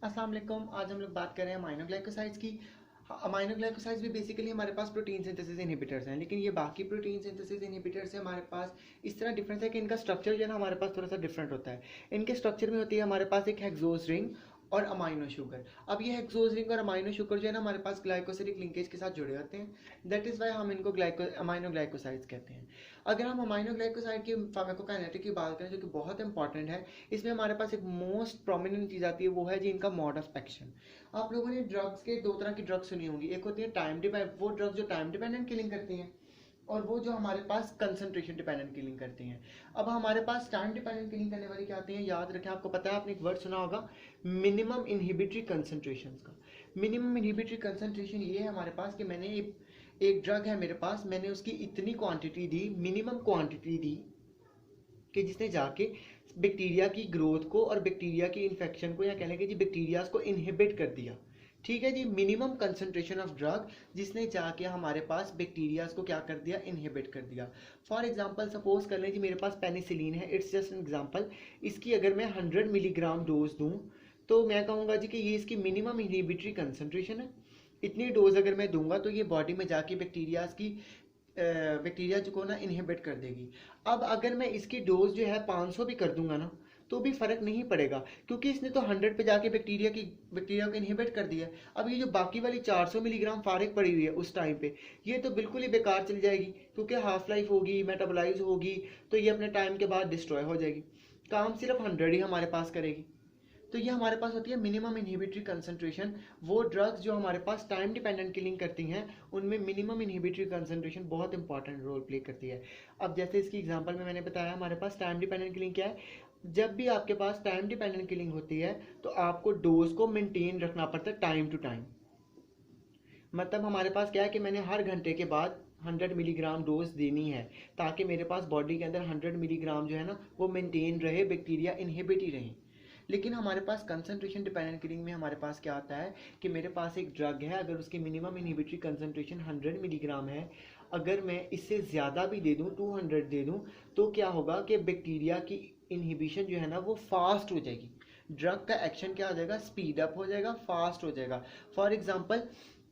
अस्सलाम वालेकुम। आज हम लोग बात कर रहे हैं अमाइनोग्लाइकोसाइड्स की। अमाइनोग्लाइकोसाइड्स भी बेसिकली हमारे पास प्रोटीन सिंथेसिस इनहिबिटर्स हैं, लेकिन ये बाकी प्रोटीन सिंथेसिस इनहिबिटर्स से हमारे पास इस तरह डिफरेंस है कि इनका स्ट्रक्चर जो है ना हमारे पास थोड़ा सा डिफरेंट होता है। इनके स्ट्रक्चर में होती है हमारे पास एक हेक्सोज रिंग और अमाइनो शुगर। अब ये हेक्सोज रिंग और अमाइनो शुगर जो है ना हमारे पास ग्लाइकोसिडिक लिंकेज के साथ जुड़े होते हैं। दैट इज़ वाई हम इनको अमाइनोग्लाइकोसाइड्स कहते हैं। अगर हम अमाइनोग्लाइकोसाइड की फार्माकोकाइनेटिक की बात करें जो कि बहुत इंपॉर्टेंट है, इसमें हमारे पास एक मोस्ट प्रोमिनेंट चीज़ आती है, वो है जी इनका मोड ऑफ एक्शन। आप लोगों ने ड्रग्स के दो तरह की ड्रग्स सुनी होंगी, एक होती है टाइम डिपेंड, वो ड्रग्स जो टाइम डिपेंडेंट किलिंग करती हैं, और वो जो हमारे पास कंसंट्रेशन डिपेंडेंट किलिंग करती हैं। अब हमारे पास टाइम डिपेंडेंट किलिंग करने वाली क्या आती हैं, याद रखें, आपको पता है, आपने एक वर्ड सुना होगा मिनिमम इनहिबिटरी कंसंट्रेशन का। मिनिमम इनहिबिटरी कंसंट्रेशन ये है हमारे पास कि मैंने एक ड्रग है मेरे पास, मैंने उसकी इतनी क्वांटिटी दी, मिनिमम क्वांटिटी दी कि जिसने जाके बैक्टीरिया की ग्रोथ को और बैक्टीरिया की इन्फेक्शन को, या कह लेंगे जी बैक्टीरियाज को इनहिबिट कर दिया। ठीक है जी, मिनिमम कंसंट्रेशन ऑफ ड्रग जिसने जाके हमारे पास बैक्टीरियाज को क्या कर दिया, इनहिबिट कर दिया। फॉर एग्जांपल सपोज कर लें जी मेरे पास पेनिसिलिन है, इट्स जस्ट एन एग्जांपल। इसकी अगर मैं 100 मिलीग्राम डोज दूं तो मैं कहूँगा जी कि ये इसकी मिनिमम इनहिबिटरी कंसंट्रेशन है। इतनी डोज अगर मैं दूंगा तो ये बॉडी में जाके बैक्टीरियाज की बैक्टीरिया को ना इनहिबिट कर देगी। अब अगर मैं इसकी डोज जो है 500 भी कर दूंगा ना तो भी फर्क नहीं पड़ेगा, क्योंकि इसने तो 100 पे जाके बैक्टीरिया को इनहिबिट कर दिया है। अब ये जो बाकी वाली 400 मिलीग्राम फारिग पड़ी हुई है उस टाइम पे, ये तो बिल्कुल ही बेकार चली जाएगी, क्योंकि हाफ लाइफ होगी, मेटाबोलाइज होगी, तो ये अपने टाइम के बाद डिस्ट्रॉय हो जाएगी। काम सिर्फ 100 ही हमारे पास करेगी। तो ये हमारे पास होती है मिनिमम इनहिबिटरी कंसंट्रेशन। वो ड्रग्स जो हमारे पास टाइम डिपेंडेंट किलिंग करती हैं उनमें मिनिमम इनहिबिटरी कंसंट्रेशन बहुत इंपॉर्टेंट रोल प्ले करती है। अब जैसे इसकी एग्जांपल में मैंने बताया, हमारे पास टाइम डिपेंडेंट किलिंग क्या है। जब भी आपके पास टाइम डिपेंडेंट किलिंग होती है तो आपको डोज को मेंटेन रखना पड़ता है टाइम टू टाइम। मतलब हमारे पास क्या है कि मैंने हर घंटे के बाद 100 मिलीग्राम डोज देनी है, ताकि मेरे पास बॉडी के अंदर 100 मिलीग्राम जो है ना वो मेंटेन रहे, बैक्टीरिया इनहिबिट ही रहे। लेकिन हमारे पास कंसंट्रेशन डिपेंडेंट किलिंग में हमारे पास क्या आता है कि मेरे पास एक ड्रग है, अगर उसकी मिनिमम इनहिबिटरी कंसंट्रेशन 100 मिलीग्राम है, अगर मैं इससे ज़्यादा भी दे दूं, 200 दे दूं, तो क्या होगा कि बैक्टीरिया की इनहिबिशन जो है ना वो फास्ट हो जाएगी। ड्रग का एक्शन क्या हो जाएगा, स्पीड अप हो जाएगा, फास्ट हो जाएगा। फॉर एग्जांपल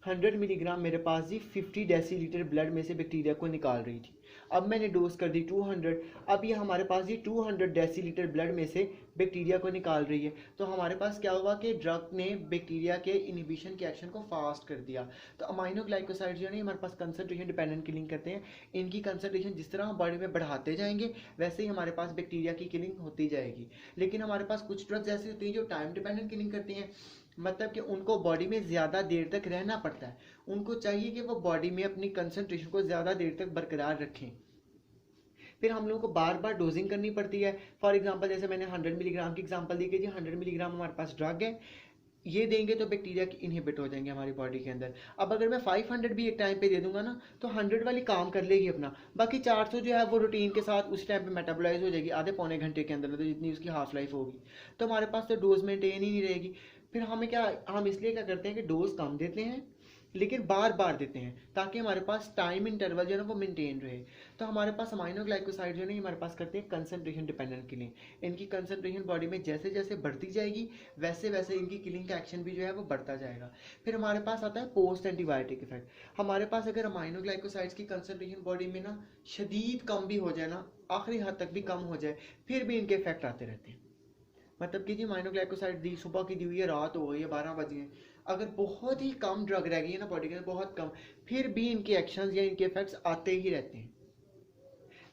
100 मिलीग्राम मेरे पास जी 50 डेसीलीटर ब्लड में से बैक्टीरिया को निकाल रही थी। अब मैंने डोज कर दी 200। अब ये हमारे पास जी 200 डेसीलीटर ब्लड में से बैक्टीरिया को निकाल रही है, तो हमारे पास क्या हुआ कि ड्रग ने बैक्टीरिया के इनहिबिशन के एक्शन को फास्ट कर दिया। तो अमाइनोग्लाइकोसाइड जो है हमारे पास कंसंट्रेशन डिपेंडेंट किलिंग करते हैं। इनकी कंसंट्रेशन जिस तरह हम बॉडी में बढ़ाते जाएंगे वैसे ही हमारे पास बैक्टीरिया की किलिंग होती जाएगी। लेकिन हमारे पास कुछ ड्रग्स ऐसी होती हैं जो टाइम डिपेंडेंट किलिंग करती हैं, मतलब कि उनको बॉडी में ज़्यादा देर तक रहना पड़ता है। उनको चाहिए कि वो बॉडी में अपनी कंसंट्रेशन को ज़्यादा देर तक बरकरार रखें, फिर हम लोगों को बार बार डोजिंग करनी पड़ती है। फॉर एग्जांपल जैसे मैंने 100 मिलीग्राम की एग्जांपल दी कि जी 100 मिलीग्राम हमारे पास ड्रग है, ये देंगे तो बैक्टीरिया की इनहिबिट हो जाएंगे हमारी बॉडी के अंदर। अब अगर मैं 500 भी एक टाइम पे दे दूंगा ना तो 100 वाली काम कर लेगी अपना, बाकी 400 जो है वो रूटीन के साथ उस टाइम पे मेटाबोलाइज हो जाएगी आधे पौने घंटे के अंदर, तो जितनी उसकी हाफ लाइफ होगी, तो हमारे पास तो डोज मेंटेन ही नहीं रहेगी। फिर हमें क्या, हम इसलिए क्या करते हैं कि डोज कम देते हैं लेकिन बार बार देते हैं, ताकि हमारे पास टाइम इंटरवल जो है ना वो मेंटेन रहे। तो हमारे पास अमाइनोग्लाइकोसाइड जो है ना हमारे पास करते हैं कंसंट्रेशन डिपेंडेंट किलिंग। इनकी कंसंट्रेशन बॉडी में जैसे जैसे बढ़ती जाएगी वैसे वैसे इनकी किलिंग का एक्शन भी जो है वो बढ़ता जाएगा। फिर हमारे पास आता है पोस्ट एंटीबायोटिक इफेक्ट। हमारे पास अगर अमाइनोग्लाइकोसाइड्स की कंसंट्रेशन बॉडी में ना शदीद कम भी हो जाए ना, आखिरी हद तक भी कम हो जाए, फिर भी इनके इफेक्ट आते रहते हैं। मतलब कि जी अमाइनोग्लाइकोसाइड दी, सुबह की दी हुई है, रात हो गई है, 12 बजे हैं, अगर बहुत ही कम ड्रग रह गई है ना बॉडी के अंदर, बहुत कम, फिर भी इनके एक्शंस या इनके इफेक्ट्स आते ही रहते हैं।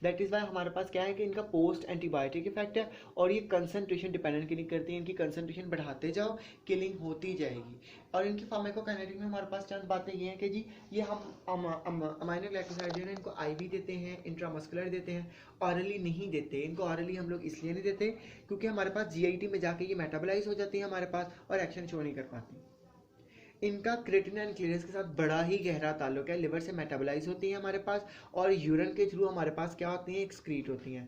दैट इज़ वाई हमारे पास क्या है कि इनका पोस्ट एंटीबायोटिक इफेक्ट है, और ये कंसंट्रेशन डिपेंडेंट किलिंग करती है। इनकी कंसंट्रेशन बढ़ाते जाओ, किलिंग होती जाएगी। और इनकी फार्माकोकाइनेटिक में हमारे पास चंद बातें ये हैं कि जी ये हम अमाइनोग्लाइकोसाइड जो है ना इनको आईवी देते हैं, इंट्रामस्कुलर देते हैं, ऑरली नहीं देते। इनको ऑरली हम लोग इसलिए नहीं देते क्योंकि हमारे पास जीआईटी में जाके ये मेटाबोलाइज हो जाती है हमारे पास और एक्शन शो नहीं कर पाती। इनका क्रेटिनिन क्लियरेंस के साथ बड़ा ही गहरा ताल्लुक है। लिवर से मेटाबोलाइज होती हैं हमारे पास, और यूरिन के थ्रू हमारे पास क्या होती हैं, एक्सक्रीट होती हैं।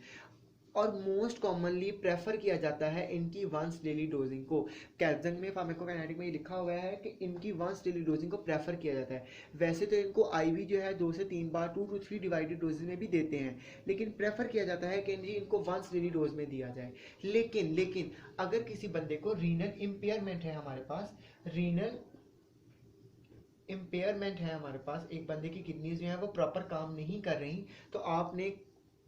और मोस्ट कॉमनली प्रेफर किया जाता है इनकी वंस डेली डोजिंग को। कैप्सन में फार्माकोकाइनेटिक में ये लिखा हुआ है कि इनकी वंस डेली डोजिंग को प्रेफर किया जाता है। वैसे तो इनको आईवी जो है 2 से 3 बार 2 to 3 डिवाइडेड डोजेज में भी देते हैं, लेकिन प्रेफर किया जाता है कि इनको वंस डेली डोज में दिया जाए। लेकिन अगर किसी बंदे को रीनल इम्पेयरमेंट है, हमारे पास रीनल इम्पेयरमेंट है, हमारे पास एक बंदे की किडनीज जो है वो प्रॉपर काम नहीं कर रही, तो आपने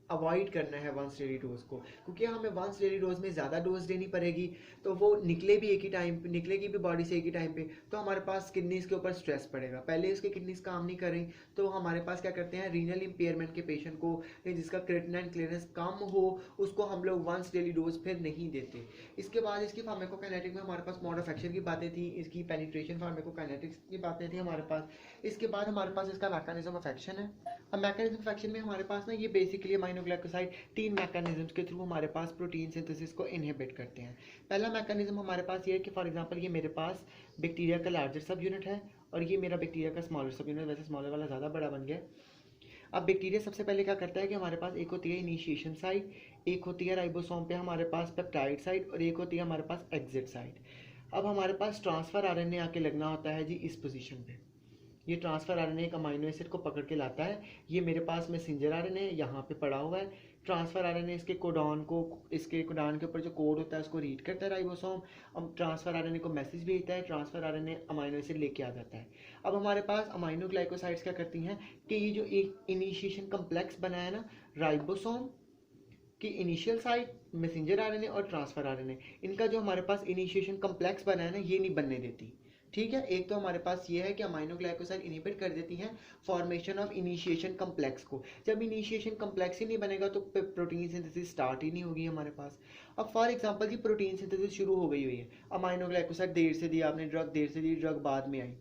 अवॉइड करना है वंस डेली डोज को, क्योंकि हमें वंस डेली डोज में ज़्यादा डोज देनी पड़ेगी, तो वो निकले भी एक ही टाइम पे, निकलेगी भी बॉडी से एक ही टाइम पे, तो हमारे पास किडनीज के ऊपर स्ट्रेस पड़ेगा। पहले उसके किडनीज काम नहीं कर रही, तो हमारे पास क्या करते हैं, रीनल इम्पेयरमेंट के पेशेंट को जिसका क्रेटिनाइन क्लियरेंस कम हो उसको हम लोग वंस डेली डोज फिर नहीं देते। इसके बाद इसकी फार्माकोकाइनेटिक में हमारे पास मोड ऑफ एक्शन की बातें थी, इसकी पेनिट्रेशन फार्माकोकाइनेटिक्स की बातें थी हमारे पास। इसके बाद हमारे पास इसका मैकेनिज्म ऑफ एक्शन है। अब मैकेनिज्म ऑफ एक्शन में हमारे पास ना ये बेसिकली अमाइनोग्लाइकोसाइड 3 मैकेनिज्म्स के थ्रू हमारे पास प्रोटीन सिंथेसिस को इनहिबिट करते हैं। पहला मैकेनिज्म हमारे पास ये है कि फॉर एग्जांपल ये मेरे पास बैक्टीरिया का लार्जर सब यूनिट है और ये मेरा बैक्टीरिया का स्मॉलर सब यूनिट, वैसे स्मॉलर वाला ज़्यादा बड़ा बन गया। अब बैक्टीरिया सबसे पहले क्या करता है कि हमारे पास एक होती है इनिशिएशन साइट, एक होती है राइबोसोम पे हमारे पास पेप्टाइड साइट और एक होती है हमारे पास एग्जिट साइट। अब हमारे पास ट्रांसफ़र आरएनए आके लगना होता है जी इस पोजीशन पे। ये ट्रांसफ़र आरएनए एक अमाइनो एसिड को पकड़ के लाता है। ये मेरे पास मैसेंजर आरएनए यहाँ पे पड़ा हुआ है। ट्रांसफ़र आरएनए इसके कोडॉन के ऊपर जो कोड होता है उसको रीड करता है राइबोसोम। अब ट्रांसफ़र आरएनए को मैसेज भेजता है, ट्रांसफ़र आरएनए अमाइनो एसिड लेके आ जाता है। अब हमारे पास अमाइनो ग्लाइकोसाइड्स क्या करती हैं कि ये जो एक इनिशिएशन कम्प्लेक्स बना है ना राइबोसोम कि इनिशियल साइट, मैसेंजर आरएनए और ट्रांसफ़र आरएनए, इनका जो हमारे पास इनिशिएशन कम्प्लेक्स बना है ना ये नहीं बनने देती। ठीक है, एक तो हमारे पास ये है कि अमाइनो ग्लाइकोसाइड इनहिबिट कर देती हैं फॉर्मेशन ऑफ इनिशिएशन कम्प्लेक्स को। जब इनिशिएशन कम्प्लेक्स ही नहीं बनेगा तो प्रोटीन सिंथेसिस स्टार्ट ही नहीं होगी हमारे पास। अब for example ji protein synthesis शुरू हो गई हुई है, अमाइनो ग्लाइकोसाइड देर से दी आपने, ड्रग देर से दी, ड्रग बाद में आई,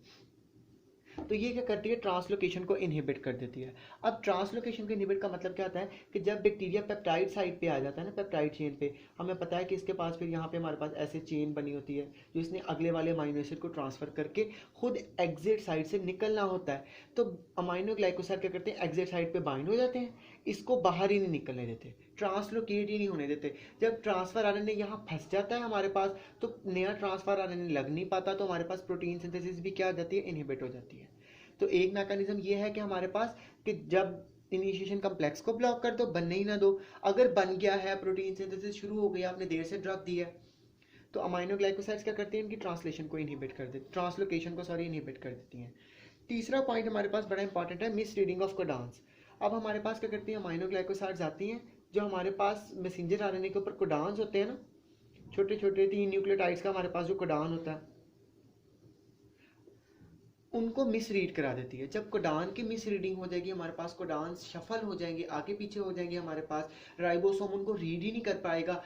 तो ये क्या करती है ट्रांसलोकेशन को इनहिबिट कर देती है। अब ट्रांसलोकेशन को इनहिबिट का मतलब क्या होता है कि जब बैक्टीरिया पेप्टाइड साइड पे आ जाता है ना, पेप्टाइड चेन पे, हमें पता है कि इसके पास फिर यहाँ पे हमारे पास ऐसे चेन बनी होती है जो इसने अगले वाले अमाइनो एसिड को ट्रांसफर करके खुद एग्जिट साइड से निकलना होता है। तो अमाइनो ग्लाइकोसाइड क्या करते हैं, एग्जिट साइड पे बाइंड हो जाते हैं, इसको बाहर ही नहीं निकलने देते, ट्रांसलोकेट ही नहीं होने देते। जब ट्रांसफर आरएनए यहाँ फंस जाता है हमारे पास तो नया ट्रांसफर आरएनए लग नहीं पाता, तो हमारे पास प्रोटीन सिंथेसिस भी क्या हो जाती है, इनहिबिट हो जाती है। तो एक मैकेनिज्म ये है कि हमारे पास कि जब इनिशिएशन कम्प्लेक्स को ब्लॉक कर दो, बनने ही ना दो। अगर बन गया है, प्रोटीन सिंथेसिस शुरू हो गई, आपने देर से ड्रग दी है, तो अमाइनो ग्लाइकोसाइड्स क्या करती हैं, इनकी ट्रांसलेशन को इनहिबिट कर देती, ट्रांसलोकेशन को इनहिबिट कर देती हैं। तीसरा पॉइंट हमारे पास बड़ा इंपॉर्टेंट है, मिस रीडिंग ऑफ कोडान्स। अब हमारे पास क्या करती हैं, अमाइनो ग्लाइकोसाइड्स आती हैं जो हमारे पास मैसेंजर आरएनए के ऊपर कोडान्स होते हैं ना, छोटे छोटे 3 न्यूक्लियोटाइड्स का हमारे पास जो कोडान होता है, उनको मिस रीड करा देती है। जब कोडान की मिस रीडिंग हो जाएगी, हमारे पास कोडान शफल हो जाएंगे, आगे पीछे हो जाएंगे हमारे पास, राइबोसोम उनको रीड ही नहीं कर पाएगा,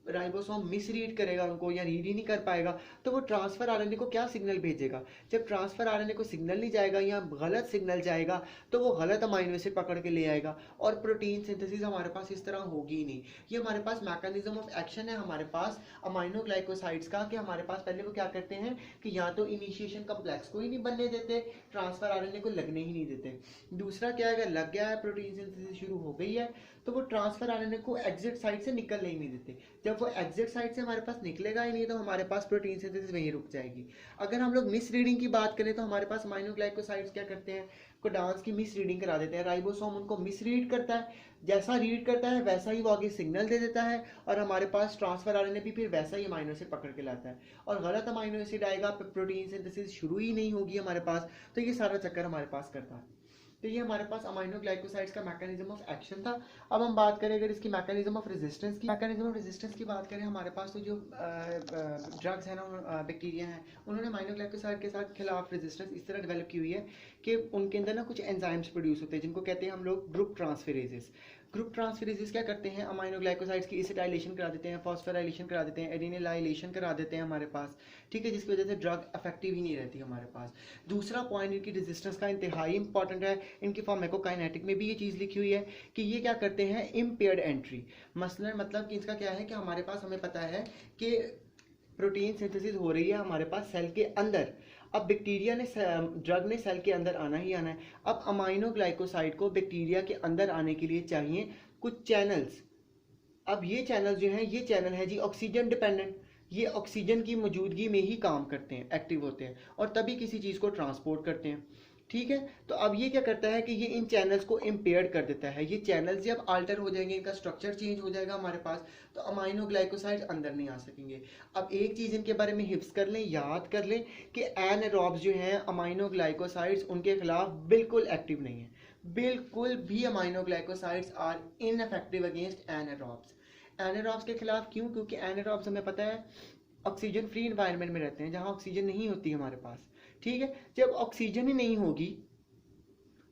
राइबोसोम मिस रीड करेगा उनको या रीड ही नहीं कर पाएगा, तो वो ट्रांसफर आरएनए को क्या सिग्नल भेजेगा। जब ट्रांसफर आरएनए को सिग्नल नहीं जाएगा या गलत सिग्नल जाएगा तो वो गलत अमाइनो एसिड पकड़ के ले आएगा और प्रोटीन सिंथेसिस हमारे पास इस तरह होगी ही नहीं। ये हमारे पास मैकेनिज्म ऑफ एक्शन है हमारे पास अमाइनो ग्लाइकोसाइड्स का, कि हमारे पास पहले वो क्या करते हैं कि या तो इनिशिएशन कम्प्लेक्स को ही नहीं बनने देते, ट्रांसफर आरएनए को लगने ही नहीं देते। दूसरा क्या है, अगर लग गया है, प्रोटीन सिंथेसिस शुरू हो गई है, तो वो ट्रांसफर आरएनए को एग्जिट साइड से निकलने ही नहीं देते। जब वो एग्जिट साइड से हमारे पास निकलेगा ही नहीं तो हमारे पास प्रोटीन सिंथेसिस वहीं रुक जाएगी। अगर हम लोग मिस रीडिंग की बात करें तो हमारे पास अमाइनो ग्लाइकोसाइड्स क्या करते हैं, कोडान्स की मिस रीडिंग करा देते हैं। राइबोसोम उनको मिस रीड करता है, जैसा रीड करता है वैसा ही वो आगे सिग्नल दे देता है और हमारे पास ट्रांसफर आरएनए भी फिर वैसा ही अमाइनो एसिड पकड़ के लाता है और गलत अमाइनो एसिड आएगा, प्रोटीन सिंथेसिस शुरू ही नहीं होगी हमारे पास। तो ये सारा चक्कर हमारे पास करता है। तो ये हमारे पास अमाइनो ग्लाइकोसाइड्स का मैकेनिज्म ऑफ एक्शन था। अब हम बात करें अगर इसकी मैकेनिज्म ऑफ रेजिस्टेंस की, बात करें, हमारे पास तो जो ड्रग्स हैं ना, बैक्टीरिया हैं, उन्होंने अमाइनो ग्लाइकोसाइड के साथ खिलाफ रेजिस्टेंस इस तरह डेवलप की हुई है कि उनके अंदर ना कुछ एंजाइम्स प्रोड्यूस होते हैं जिनको कहते हैं हम लोग ग्रुप ट्रांसफेरेजेस। ग्रुप ट्रांसफेरेजेस क्या करते हैं, अमाइनो ग्लाइकोसाइड्स की एसिटाइलेशन करा देते हैं, फॉस्फोराइलेशन करा देते हैं, एडिनिलाइलेशन करा देते हैं हमारे पास, ठीक है, जिसकी वजह से ड्रग इफेक्टिव ही नहीं रहती हमारे पास। दूसरा पॉइंट इनकी रेजिस्टेंस का इंतहाई इंपॉर्टेंट है, इनकी फार्माकोकाइनेटिक में भी ये चीज़ लिखी हुई है कि ये क्या करते हैं, इम्पेयर्ड एंट्री। मसलन मतलब कि इसका क्या है कि हमारे पास हमें पता है कि प्रोटीन सिंथेसिस हो रही है हमारे पास सेल के अंदर। अब बैक्टीरिया ने, ड्रग ने सेल के अंदर आना ही आना है। अब अमाइनो ग्लाइकोसाइड को बैक्टीरिया के अंदर आने के लिए चाहिए कुछ चैनल्स, अब ये चैनल जो हैं, ये चैनल है जी ऑक्सीजन डिपेंडेंट, ये ऑक्सीजन की मौजूदगी में ही काम करते हैं, एक्टिव होते हैं और तभी किसी चीज़ को ट्रांसपोर्ट करते हैं। ठीक है, तो अब ये क्या करता है कि ये इन चैनल्स को इम्पेयर कर देता है। ये चैनल्स जब अल्टर हो जाएंगे, इनका स्ट्रक्चर चेंज हो जाएगा हमारे पास, तो अमाइनो ग्लाइकोसाइड्स अंदर नहीं आ सकेंगे। अब एक चीज़ इनके बारे में हिफ्स कर लें, याद कर लें कि एनारोब्स जो हैं अमाइनो ग्लाइकोसाइड्स, उनके खिलाफ बिल्कुल एक्टिव नहीं है। बिल्कुल भी amino glycosides are ineffective against anaerobes. Anaerobes के खिलाफ क्यों? क्योंकि एनारोब्स हमें पता है ऑक्सीजन फ्री इन्वायरमेंट में रहते हैं, जहाँ ऑक्सीजन नहीं होती हमारे पास। ठीक है, जब ऑक्सीजन ही नहीं होगी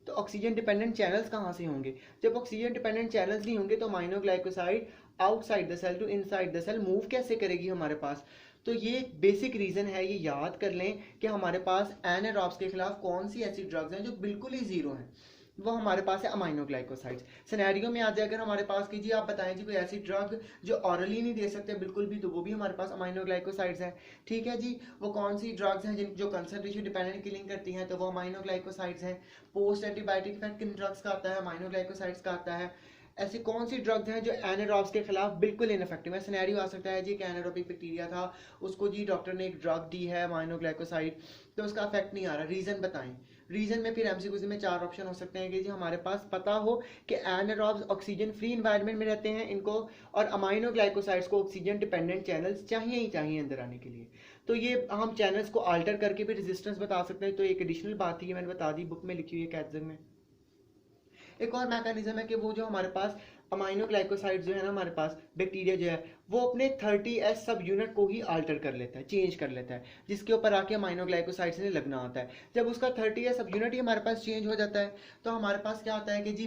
तो ऑक्सीजन डिपेंडेंट चैनल्स कहाँ से होंगे? जब ऑक्सीजन डिपेंडेंट चैनल्स नहीं होंगे तो amino glycoside outside the cell to inside the cell move कैसे करेगी हमारे पास? तो ये एक बेसिक रीजन है, ये याद कर लें कि हमारे पास एनारोब्स के खिलाफ कौन सी ऐसी ड्रग्स हैं जो बिल्कुल ही जीरो हैं, वो हमारे पास है अमाइनो ग्लाइकोसाइड्स। सिनेरियो में आ जाए अगर हमारे पास कि जी आप बताएं जी कोई ऐसी ड्रग जो ऑरली नहीं दे सकते बिल्कुल भी, तो वो भी हमारे पास अमाइनो ग्लाइकोसाइड्स हैं। ठीक है जी, वो कौन सी ड्रग्स हैं जिन जो कंसंट्रेशन डिपेंडेंट किलिंग करती हैं, तो वो अमाइनो ग्लाइकोसाइड्स हैं। पोस्ट एंटीबायोटिक इफेक्ट किन ड्रग्स का आता है? अमाइनो ग्लाइकोसाइड्स का आता है। ऐसी कौन सी ड्रग्स हैं जो एनारोब्स के खिलाफ बिल्कुल इनफेक्टिव है? सिनेरियो आ सकता है जी कि एनारोबिक बैक्टीरिया था, उसको जी डॉक्टर ने एक ड्रग दी है अमाइनो ग्लाइकोसाइड, तो उसका इफेक्ट नहीं आ रहा, रीजन बताएं। रीजन में फिर एमसीक्यू में 4 ऑप्शन हो सकते हैं कि जी हमारे पास पता हो कि एनारोब्स ऑक्सीजन फ्री इन्वायरमेंट में रहते हैं, इनको और अमाइनो ग्लाइकोसाइड्स को ऑक्सीजन डिपेंडेंट चैनल्स चाहिए ही चाहिए अंदर आने के लिए। तो ये हम चैनल्स को अल्टर करके भी रेजिस्टेंस बता सकते हैं। तो एक एडिशनल बात थी, मैंने बता दी, बुक में लिखी हुई है कैटजन में। एक और मैकेनिज्म है कि वो जो हमारे पास अमाइनो ग्लाइकोसाइड जो है ना, हमारे पास बैक्टीरिया जो है वो अपने 30S सब यूनिट को ही अल्टर कर लेता है, चेंज कर लेता है, जिसके ऊपर आके अमाइनो ग्लाइकोसाइड्स ने लगना होता है। जब उसका 30S सब यूनिट ही हमारे पास चेंज हो जाता है तो हमारे पास क्या होता है कि जी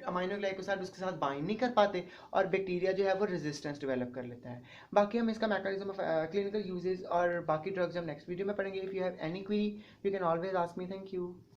अमाइनो ग्लाइकोसाइड उसके साथ बाइंड नहीं कर पाते और बैक्टीरिया जो है वो रेजिस्टेंस डेवलप कर लेता है। बाकी हम इसका मैकेनिज्म ऑफ क्लिनिकल यूजेस और बाकी ड्रग्स हम नेक्स्ट वीडियो में पढ़ेंगे। If you have any query you can always ask me. Thank you.